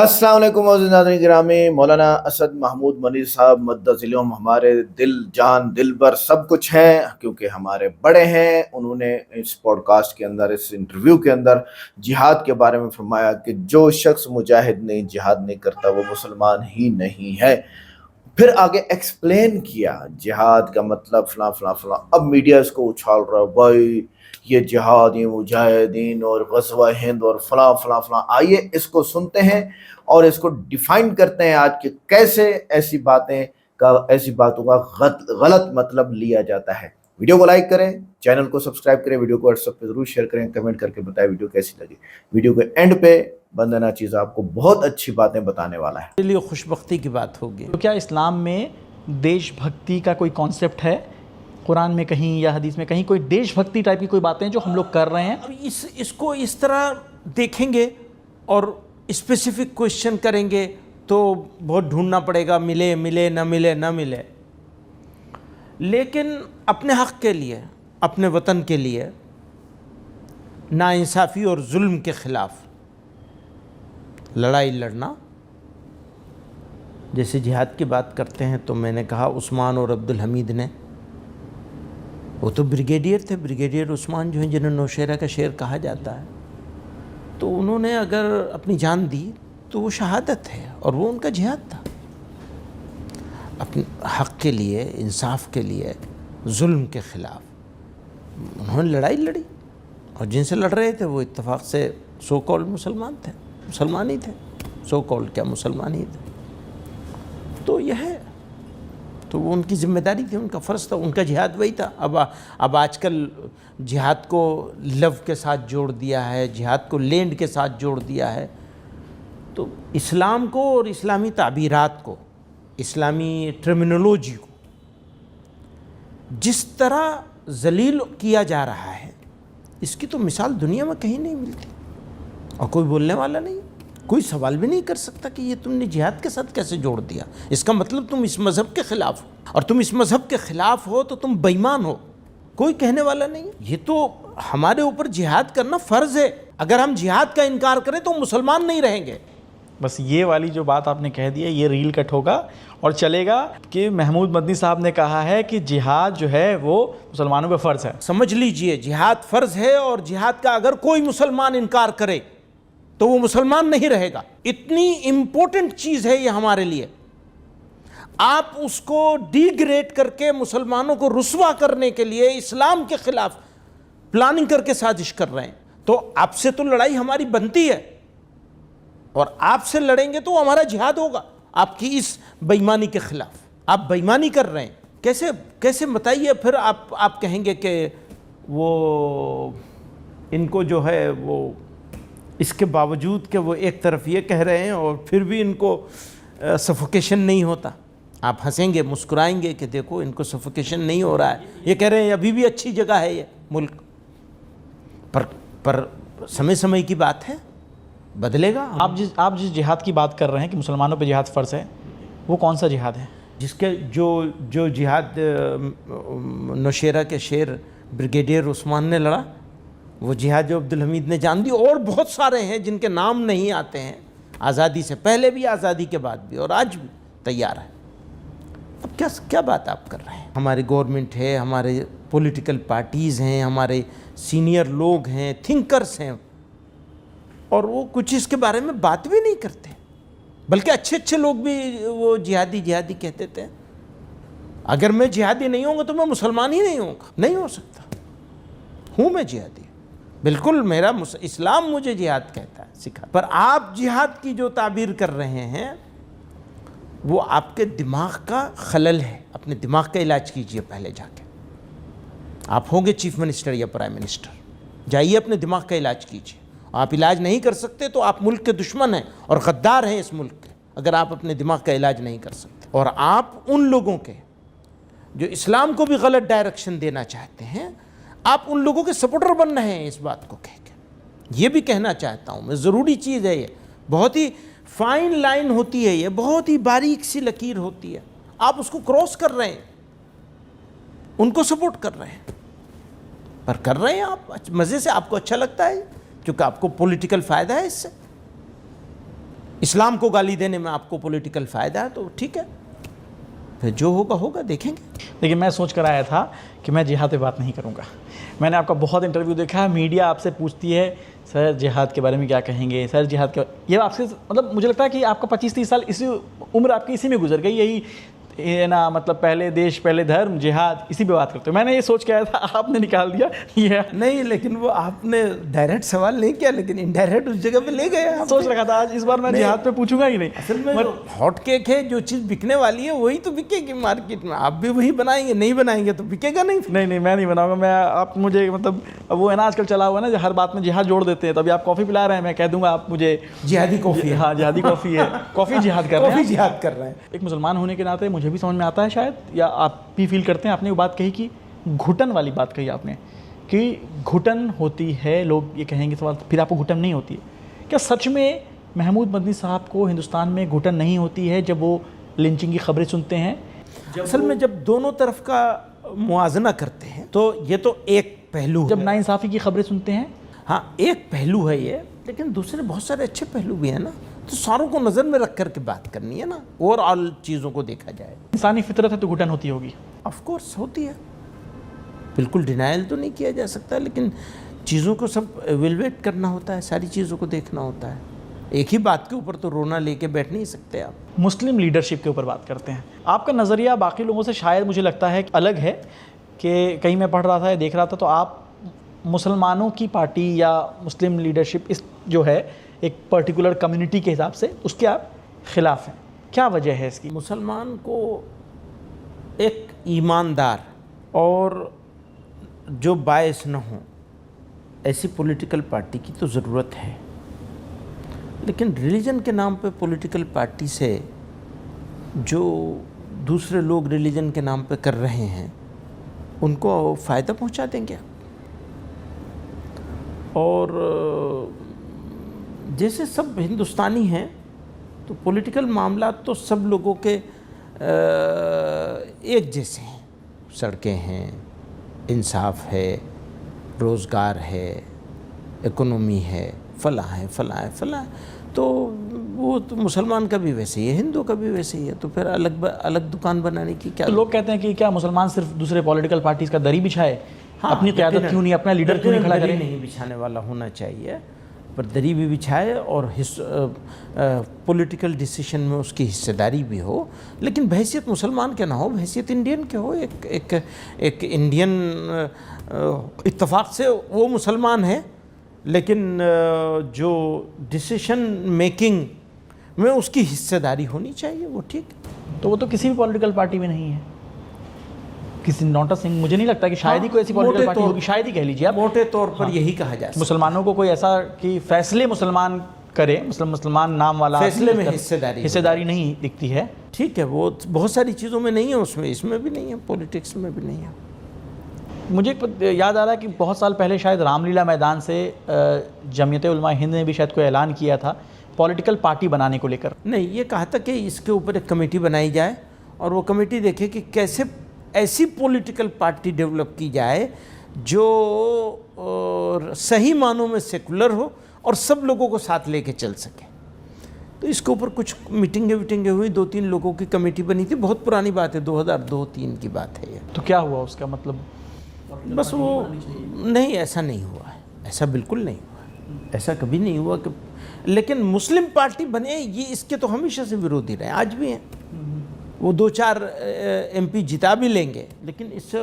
अस्सलाम वालेकुम मोअज़्ज़िज़ नाज़रीन गिरामी। मौलाना असद महमूद मनी साहब मद्दज़िलहुम हमारे दिल जान दिलबर सब कुछ हैं, क्योंकि हमारे बड़े हैं। उन्होंने इस पॉडकास्ट के अंदर, इस इंटरव्यू के अंदर जिहाद के बारे में फरमाया कि जो शख्स मुजाहिद नहीं, जिहाद नहीं करता, वो मुसलमान ही नहीं है। फिर आगे एक्सप्लेन किया जिहाद का मतलब फलां फलां फलां। अब मीडिया इसको उछाल रहा है, भाई ये जिहाद, ये मुजाहिदीन और गज़वा हिंद और फलां फलां फलां। आइए इसको सुनते हैं और इसको डिफाइन करते हैं आज कि कैसे ऐसी बातों का गलत मतलब लिया जाता है। वीडियो को लाइक करें, चैनल को सब्सक्राइब करें, वीडियो को व्हाट्सएप पे जरूर शेयर करें, कमेंट करके बताएं वीडियो कैसी लगी। वीडियो के एंड पे बंदा चीज़ आपको बहुत अच्छी बातें बताने वाला है। लिए खुशबख्ती की बात होगी। तो क्या इस्लाम में देशभक्ति का कोई कॉन्सेप्ट है? कुरान में कहीं या हदीस में कहीं कोई देशभक्ति टाइप की कोई बातें जो हम लोग कर रहे हैं? अब इसको इस तरह देखेंगे और स्पेसिफिक क्वेश्चन करेंगे तो बहुत ढूंढना पड़ेगा, मिले मिले न मिले न मिले। लेकिन अपने हक़ के लिए, अपने वतन के लिए नाइंसाफ़ी और जुल्म के ख़िलाफ़ लड़ाई लड़ना, जैसे जिहाद की बात करते हैं तो मैंने कहा उस्मान और अब्दुल हमीद ने, वो तो ब्रिगेडियर थे, ब्रिगेडियर उस्मान जो हैं जिन्हें नौशेरा का शेर कहा जाता है, तो उन्होंने अगर अपनी जान दी तो वो शहादत है और वो उनका जिहाद था। अपने हक़ के लिए, इंसाफ के लिए, जुल्म के ख़िलाफ़ उन्होंने लड़ाई लड़ी, और जिनसे लड़ रहे थे वो इत्तेफाक से सो कॉल मुसलमान थे, मुसलमान ही थे, सो कॉल क्या मुसलमान ही थे। तो यह है, तो वो उनकी ज़िम्मेदारी थी, उनका फ़र्ज़ था, उनका जिहाद वही था। अब आजकल जिहाद को लव के साथ जोड़ दिया है, जिहाद को लैंड के साथ जोड़ दिया है। तो इस्लाम को और इस्लामी ताबीरात को, इस्लामी टर्मिनोलॉजी को जिस तरह ज़लील किया जा रहा है, इसकी तो मिसाल दुनिया में कहीं नहीं मिलती, और कोई बोलने वाला नहीं, कोई सवाल भी नहीं कर सकता कि ये तुमने जिहाद के साथ कैसे जोड़ दिया। इसका मतलब तुम इस मज़हब के ख़िलाफ़ हो, और तुम इस मज़हब के ख़िलाफ़ हो तो तुम बेईमान हो, कोई कहने वाला नहीं। ये तो हमारे ऊपर जिहाद करना फ़र्ज़ है। अगर हम जिहाद का इनकार करें तो मुसलमान नहीं रहेंगे। बस ये वाली जो बात आपने कह दी है, ये रील कट होगा और चलेगा कि महमूद मदनी साहब ने कहा है कि जिहाद जो है वो मुसलमानों पे फ़र्ज़ है। समझ लीजिए, जिहाद फ़र्ज़ है, और जिहाद का अगर कोई मुसलमान इनकार करे तो वो मुसलमान नहीं रहेगा। इतनी इम्पोर्टेंट चीज़ है ये हमारे लिए। आप उसको डिग्रेड करके मुसलमानों को रुस्वा करने के लिए इस्लाम के ख़िलाफ़ प्लानिंग करके साजिश कर रहे हैं। तो आपसे तो लड़ाई हमारी बनती है, और आपसे लड़ेंगे तो हमारा जिहाद होगा आपकी इस बेईमानी के ख़िलाफ़। आप बेईमानी कर रहे हैं, कैसे बताइए। फिर आप कहेंगे कि वो इनको जो है वो इसके बावजूद कि वो एक तरफ ये कह रहे हैं और फिर भी इनको सफोकेशन नहीं होता। आप हंसेंगे, मुस्कुराएंगे कि देखो इनको सफोकेशन नहीं हो रहा है, ये कह रहे हैं अभी भी अच्छी जगह है ये मुल्क। पर समय समय की बात है, बदलेगा। आप जिस जिहाद की बात कर रहे हैं कि मुसलमानों पे जिहाद फ़र्ज़ है, वो कौन सा जिहाद है? जिसके जो जिहाद नौशेरा के शेर ब्रिगेडियर उस्मान ने लड़ा, वो जिहाद जो अब्दुल हमीद ने जान दी, और बहुत सारे हैं जिनके नाम नहीं आते हैं, आज़ादी से पहले भी, आज़ादी के बाद भी, और आज भी तैयार है। अब क्या बात आप कर रहे हैं? हमारी गवर्नमेंट है, हमारे पॉलिटिकल पार्टीज़ हैं, हमारे सीनियर लोग हैं, थिंकर्स हैं, और वो कुछ इसके बारे में बात भी नहीं करते। बल्कि अच्छे लोग भी वो जिहादी कहते थे। अगर मैं जिहादी नहीं होऊंगा तो मैं मुसलमान ही नहीं होऊंगा। नहीं हो सकता, हूँ मैं जिहादी, बिल्कुल। मेरा इस्लाम मुझे जिहाद कहता है, सिखा। पर आप जिहाद की जो ताबीर कर रहे हैं वो आपके दिमाग का खलल है। अपने दिमाग का इलाज कीजिए पहले जाके। आप होंगे चीफ मिनिस्टर या प्राइम मिनिस्टर, जाइए अपने दिमाग का इलाज कीजिए। आप इलाज नहीं कर सकते तो आप मुल्क के दुश्मन हैं और गद्दार हैं इस मुल्क के, अगर आप अपने दिमाग का इलाज नहीं कर सकते। और आप उन लोगों के जो इस्लाम को भी गलत डायरेक्शन देना चाहते हैं, आप उन लोगों के सपोर्टर बन रहे हैं इस बात को कह के। ये भी कहना चाहता हूँ मैं, ज़रूरी चीज़ है ये, बहुत ही फाइन लाइन होती है ये, बहुत ही बारीक सी लकीर होती है। आप उसको क्रॉस कर रहे हैं, उनको सपोर्ट कर रहे हैं, पर कर रहे हैं आप मज़े से, आपको अच्छा लगता है क्योंकि आपको पॉलिटिकल फ़ायदा है इससे। اسلام کو گالی دینے میں آپ کو پولیٹیکل فائدہ ہے تو ٹھیک ہے، پھر جو ہوگا ہوگا، دیکھیں گے۔ لیکن میں سوچ کر آیا تھا کہ میں جہاد پہ بات نہیں کروں گا۔ میں نے آپ کا بہت انٹرویو دیکھا ہے، میڈیا آپ سے پوچھتی ہے سر جہاد کے بارے میں کیا کہیں گے، سر جہاد کے، یہ آپ سے مطلب مجھے لگتا ہے کہ آپ کا 25-30 سال اسی عمر آپ کی اسی میں گزر گئی، یہی نا مطلب پہلے دیش پہلے دھرم جہاد اسی پہ بات کرتے ہو۔ میں نے یہ سوچ کے آیا تھا، آپ نے نکال دیا یہ نہیں، لیکن وہ آپ نے ڈائریکٹ سوال نہیں کیا، لیکن انڈائریکٹ اس جگہ پہ لے گئے آپ۔ سوچ رکھا تھا آج اس بار میں جہاد پہ پوچھوں گا ہی نہیں۔ اصل میں ہاٹ کیک ہے، جو چیز بکنے والی ہے وہی تو بکے گی مارکیٹ میں، آپ بھی وہی بنائیں گے، نہیں بنائیں گے تو بکے گا نہیں۔ نہیں میں نہیں بناؤں گا، میں آپ مجھے مطلب وہ ہے نا آج کل چلا ہوا ہے نا ہر بات میں جہاد جوڑ دیتے ہیں، تو ابھی آپ کافی پلا رہے ہیں، میں کہہ دوں گا آپ مجھے جہادی کافی ہے، ہاں جہادی کافی ہے، کافی جہاد کر رہے ہیں، کافی جہاد کر رہے ہیں۔ ایک مسلمان ہونے کے ناطے مجھے بھی سمجھ میں آتا ہے شاید، یا آپ بھی فیل کرتے ہیں، آپ نے وہ بات کہی کہ گھٹن والی بات کہی آپ نے کہ گھٹن ہوتی ہے، لوگ یہ کہیں گے سوال پھر آپ کو گھٹن نہیں ہوتی ہے، کیا سچ میں محمود مدنی صاحب کو ہندوستان میں گھٹن نہیں ہوتی ہے جب وہ لنچنگ کی خبریں سنتے ہیں؟ اصل میں جب دونوں طرف کا موازنہ کرتے ہیں تو یہ تو ایک پہلو ہے، جب ناانصافی کی خبریں سنتے ہیں، ہاں ایک پہلو ہے یہ، لیکن دوسرے بہت سارے اچھے پہلو بھی ہیں نا، تو ساروں کو نظر میں رکھ کر کے بات کرنی ہے نا، اوور آل چیزوں کو دیکھا جائے۔ انسانی فطرت ہے تو گھٹن ہوتی ہوگی۔ آف کورس ہوتی ہے، بالکل ڈینائل تو نہیں کیا جا سکتا، لیکن چیزوں کو سب ایویلویٹ کرنا ہوتا ہے، ساری چیزوں کو دیکھنا ہوتا ہے، ایک ہی بات کے اوپر تو رونا لے کے بیٹھ نہیں سکتے آپ۔ مسلم لیڈرشپ کے اوپر بات کرتے ہیں، آپ کا نظریہ باقی لوگوں سے شاید مجھے لگتا ہے الگ ہے، کہ کہیں میں پڑھ رہا تھا یا دیکھ رہا تھا تو آپ مسلمانوں کی پارٹی یا مسلم لیڈرشپ اس جو ہے ایک پرٹیکولر کمیونٹی کے حساب سے اس کے آپ خلاف ہیں، کیا وجہ ہے اس کی؟ مسلمان کو ایک ایماندار اور جو باعث نہ ہوں ایسی پولیٹیکل پارٹی کی تو ضرورت ہے، لیکن ریلیجن کے نام پہ پولیٹیکل پارٹی سے جو دوسرے لوگ ریلیجن کے نام پہ کر رہے ہیں ان کو فائدہ پہنچا دیں گے، اور جیسے سب ہندوستانی ہیں تو پولیٹیکل معاملات تو سب لوگوں کے ایک جیسے ہیں، سڑکیں ہیں، انصاف ہے، روزگار ہے، اکنومی ہے، فلاں ہے فلاں ہے فلاں ہے، تو وہ تو مسلمان کا بھی ویسے ہی ہے، ہندو کا بھی ویسے ہی ہے، تو پھر الگ دکان بنانے کی کیا؟ تو لوگ کہتے ہیں کہ کیا مسلمان صرف دوسرے پولیٹیکل پارٹیز کا دری بچھائے، اپنی قیادت کیوں نہیں، اپنا لیڈر کیوں نہیں کھڑا کرے؟ نہیں بچھانے والا ہونا چاہیے، پر دری بھی بچھائے اور پولیٹیکل ڈیسیشن میں اس کی حصہ داری بھی ہو، لیکن بحیثیت مسلمان کے نہ ہو، بحیثیت انڈین کے ہو، ایک انڈین اتفاق سے وہ مسلمان ہے، لیکن جو ڈیسیشن میکنگ میں اس کی حصہ داری ہونی چاہیے، وہ ٹھیک۔ تو وہ تو کسی بھی پولیٹیکل پارٹی میں نہیں ہے، کسی نوٹا سنگھ، مجھے نہیں لگتا کہ شاید ہی کوئی ایسی پولیٹیکل پارٹی ہوگی، شاید ہی کہہ لیجیے آپ، موٹے طور پر یہی کہا جا سکتا ہے۔ مسلمانوں کو کوئی ایسا کہ فیصلے مسلمان کرے، مسلمان نام والا فیصلے میں حصہ داری نہیں دکھتی ہے۔ ٹھیک ہے، وہ بہت ساری چیزوں میں نہیں ہے، اس میں بھی نہیں ہے، پولیٹکس میں بھی نہیں ہے۔ مجھے یاد آ رہا ہے کہ بہت سال پہلے شاید رام لیلا میدان سے جمعیت علماء ہند نے بھی شاید کوئی اعلان کیا تھا پولیٹیکل پارٹی بنانے کو لے کر۔ نہیں، یہ کہا تھا کہ اس کے اوپر ایک کمیٹی بنائی جائے اور وہ کمیٹی دیکھے کہ کیسے ایسی پولیٹیکل پارٹی ڈیولپ کی جائے جو صحیح معنوں میں سیکولر ہو اور سب لوگوں کو ساتھ لے کے چل سکے۔ تو اس کے اوپر کچھ میٹنگیں ہوئی، 2-3 لوگوں کی کمیٹی بنی تھی، بہت پرانی بات ہے، 2002-03 کی بات ہے یہ۔ تو کیا ہوا اس کا مطلب؟ بس وہ نہیں، ایسا نہیں ہوا ہے، ایسا بالکل نہیں ہوا ہے، ایسا کبھی نہیں ہوا کہ، لیکن مسلم پارٹی بنے یہ اس کے تو ہمیشہ سے ورودھی رہے، آج بھی ہیں، وہ 2-4 MP جتا بھی لیں گے، لیکن اس سے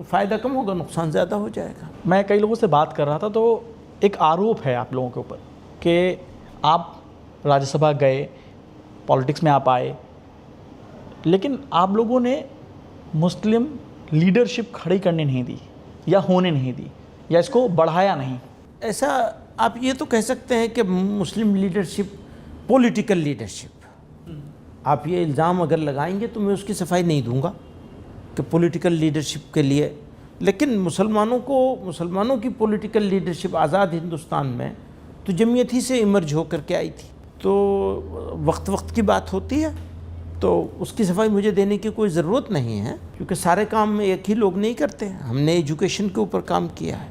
فائدہ کم ہوگا، نقصان زیادہ ہو جائے گا۔ میں کئی لوگوں سے بات کر رہا تھا تو ایک آروپ ہے آپ لوگوں کے اوپر کہ آپ راجیہ سبھا گئے، پالیٹکس میں آپ آئے، لیکن آپ لوگوں نے مسلم لیڈرشپ کھڑی کرنے نہیں دی یا ہونے نہیں دی یا اس کو بڑھایا نہیں۔ ایسا آپ یہ تو کہہ سکتے ہیں کہ مسلم لیڈرشپ پولیٹیکل لیڈرشپ، آپ یہ الزام اگر لگائیں گے تو میں اس کی صفائی نہیں دوں گا کہ پولیٹیکل لیڈرشپ کے لیے، لیکن مسلمانوں کی پولیٹیکل لیڈرشپ آزاد ہندوستان میں تو جمعیت ہی سے ایمرج ہو کر کے آئی تھی، تو وقت کی بات ہوتی ہے، تو اس کی صفائی مجھے دینے کی کوئی ضرورت نہیں ہے، کیونکہ سارے کام میں ایک ہی لوگ نہیں کرتے ہیں۔ ہم نے ایجوکیشن کے اوپر کام کیا ہے،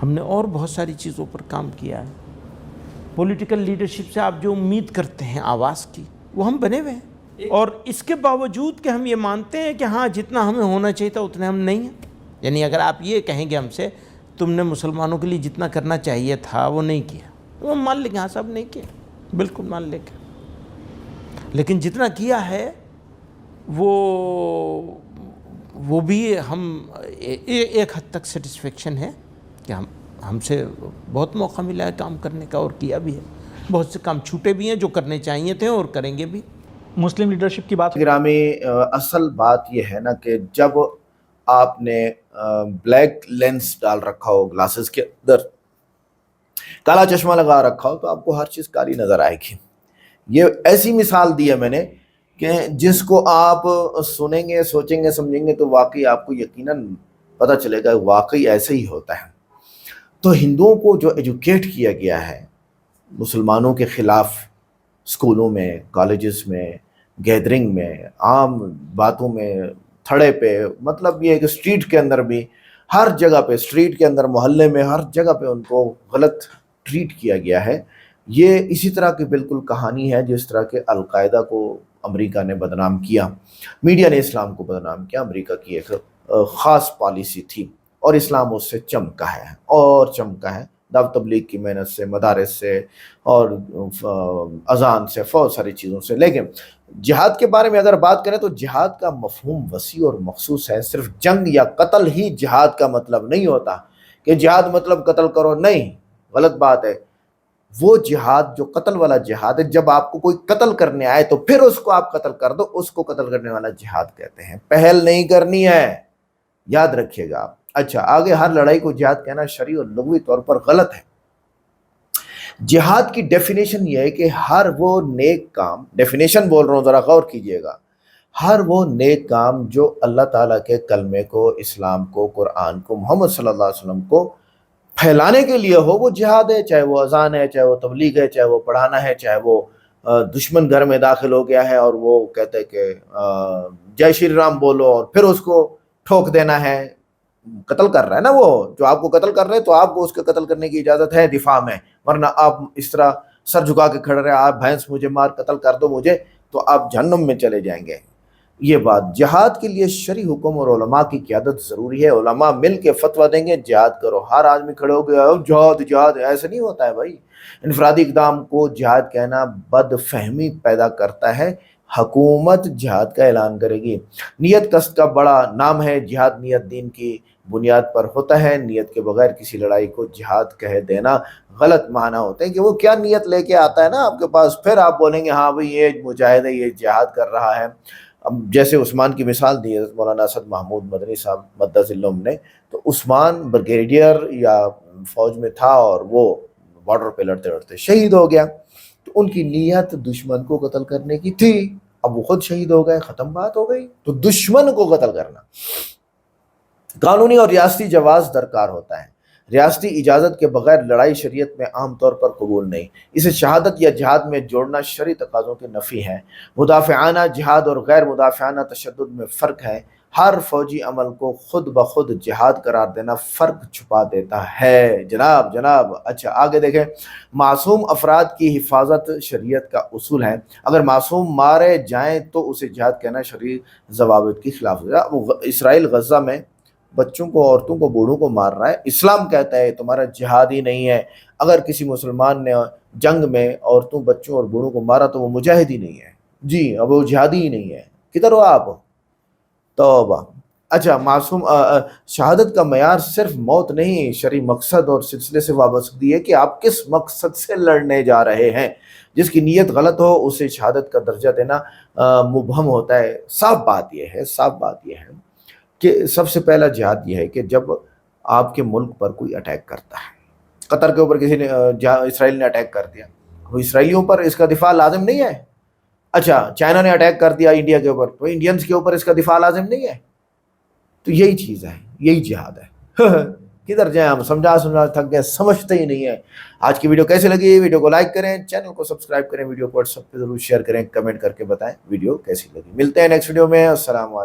ہم نے اور بہت ساری چیزوں پر کام کیا ہے، पॉलिटिकल लीडरशिप से आप जो उम्मीद करते हैं आवाज़ की, वो हम बने हुए हैं। और इसके बावजूद कि हम ये मानते हैं कि हाँ जितना हमें होना चाहिए था उतने हम नहीं हैं। यानी अगर आप ये कहेंगे हमसे तुमने मुसलमानों के लिए जितना करना चाहिए था वो नहीं किया, तो हम मान लेंगे हाँ साहब नहीं किया, बिल्कुल मान लेंगे। लेकिन जितना किया है वो भी हम एक हद तक सेटिस्फेक्शन है कि हमसे बहुत मौका मिला है काम करने का और किया भी है। बहुत से काम छूटे भी हैं जो करने चाहिए थे और करेंगे भी। मुस्लिम लीडरशिप की बात गिरामी, असल बात यह है ना कि जब आपने ब्लैक लेंस डाल रखा हो, ग्लासेस के अंदर काला चश्मा लगा रखा हो, तो आपको हर चीज़ काली नज़र आएगी। ये ऐसी मिसाल दी है मैंने कि जिसको आप सुनेंगे, सोचेंगे, समझेंगे तो वाकई आपको यकीनन पता चलेगा वाकई ऐसे ही होता है। तो हिंदुओं को जो एजुकेट किया गया है मुसलमानों के ख़िलाफ़, स्कूलों में, कॉलेजेस में, गैदरिंग में, आम बातों में, थड़े पे, मतलब ये कि स्ट्रीट के अंदर भी, हर जगह पे, स्ट्रीट के अंदर, मोहल्ले में, हर जगह पे उनको गलत ट्रीट किया गया है। ये इसी तरह की बिल्कुल कहानी है जिस तरह के अलकायदा को अमेरिका ने बदनाम किया, मीडिया ने इस्लाम को बदनाम किया। अमेरिका की एक ख़ास पॉलिसी थी और इस्लाम उससे चमका है और चमका है। दावत तबलीग की मेहनत से, मदारिस से और अजान से, बहुत सारी चीज़ों से। लेकिन जिहाद के बारे में अगर बात करें तो जिहाद का मफहूम वसी और मखसूस है। सिर्फ जंग या कत्ल ही जिहाद का मतलब नहीं होता कि जिहाद मतलब कत्ल करो, नहीं, गलत बात है। वो जिहाद जो कत्ल वाला जिहाद है, जब आपको कोई कत्ल करने आए तो फिर उसको आप कत्ल कर दो, उसको कत्ल करने वाला जिहाद कहते हैं। पहल नहीं करनी है, याद रखिएगा आप। अच्छा, आगे, हर लड़ाई को जिहाद कहना शरई और लुग़वी तौर पर गलत है। जिहाद की डेफिनेशन यह है कि हर वो नेक काम, डेफिनेशन बोल रहा हूँ, ज़रा गौर कीजिएगा, हर वो नेक काम जो अल्लाह ताला के कलमे को, इस्लाम को, कुरान को, मोहम्मद सल्लल्लाहु अलैहि वसल्लम को फैलाने के लिए हो, वो जिहाद है। चाहे वो अजान है, चाहे वो तबलीग है, चाहे वो पढ़ाना है, चाहे वो दुश्मन घर में दाखिल हो गया है और वो कहते हैं कि जय श्री राम बोलो और फिर उसको ठोक देना है, कत्ल कर रहा है ना वो जो आपको कत्ल कर रहे हैं, तो आपको उसके कत्ल करने की इजाज़त है दिफा में। वरना आप इस तरह सर झुका के खड़े रहे, आप भैंस मुझे मार, कत्ल कर दो मुझे, तो आप जहन्नुम में चले जाएंगे। ये बात, जिहाद के लिए शरई हुक्म और उलमा की क़यादत ज़रूरी है। उलमा मिल के फतवा देंगे जिहाद करो। हर आदमी खड़े हो गया जिहाद जिहाद, ऐसे नहीं होता है भाई। इनफरादी इक़दाम को जिहाद कहना बदफहमी पैदा करता है। हुकूमत जिहाद का ऐलान करेगी। नियत कस्द का बड़ा नाम है। जिहाद नियत दीन की बुनियाद पर होता है। नियत के बगैर किसी लड़ाई को जिहाद कह देना गलत माना होते हैं कि वो क्या नियत लेके आता है ना आपके पास, फिर आप बोलेंगे हाँ भाई ये मुजाहिद है, ये जिहाद कर रहा है। अब जैसे उस्मान की मिसाल दी है मौलाना असद महमूद मदनी साहब मद्दज़िल्लुहुम ने, तो उस्मान ब्रिगेडियर या फौज में था और वो बॉर्डर पे लड़ते लड़ते शहीद हो गया। तो उनकी नीयत दुश्मन को कत्ल करने की थी, अब वो खुद शहीद हो गए, ख़त्म बात हो गई। तो दुश्मन को कत्ल करना, कानूनी और रियासती जवाज़ दरकार होता है। रियासती इजाज़त के बगैर लड़ाई शरीयत में आम तौर पर कबूल नहीं। इसे शहादत या जिहाद में जोड़ना शरई तकाज़ों के नफ़ी है। मुदाफ़िआना जिहाद और गैर मुदाफ़िआना तशद्दुद में फ़र्क है। हर फौजी अमल को खुद ब खुद जिहाद करार देना फ़र्क छुपा देता है। जनाब अच्छा, आगे देखें। मासूम अफराद की हिफाजत शरीयत का उसूल है। अगर मासूम मारे जाएँ तो उसे जिहाद कहना शरई ज़वाबित की खिलाफ है। इसराइल गज़ा में बच्चों को, औरतों को, बूढ़ों को मार रहा है। इस्लाम कहता है तुम्हारा जिहाद ही नहीं है। अगर किसी मुसलमान ने जंग में औरतों, बच्चों और बूढ़ों को मारा तो वो मुजाहिद ही नहीं है जी, अब वो जिहादी ही नहीं है। किधर हो आप? तौबा। अच्छा, मासूम शहादत का मयार सिर्फ मौत नहीं, शरई मकसद और सिलसिले से वाबस्तगी है कि आप किस मकसद से लड़ने जा रहे हैं। जिसकी नीयत गलत हो उसे शहादत का दर्जा देना मुबहम होता है। साफ बात यह है कि सबसे पहला जिहाद यह है कि जब आपके मुल्क पर कोई अटैक करता है, कतर के ऊपर किसी ने इसराइल ने अटैक कर दिया, तो इसराइलियों पर इसका दिफा लाजिम नहीं है। अच्छा, चाइना ने अटैक कर दिया इंडिया के ऊपर, तो इंडियंस के ऊपर इसका दिफा लाजिम नहीं है। तो यही चीज़ है, यही जिहाद है। किधर जाए हम, समझा थक गए, समझते ही नहीं है। आज की वीडियो कैसी लगी? वीडियो को लाइक करें, चैनल को सब्सक्राइब करें, वीडियो को व्हाट्सएप पे ज़रूर शेयर करें, कमेंट करके बताएं वीडियो कैसी लगी। मिलते हैं नेक्स्ट वीडियो में। अस्सलाम वालेकुम।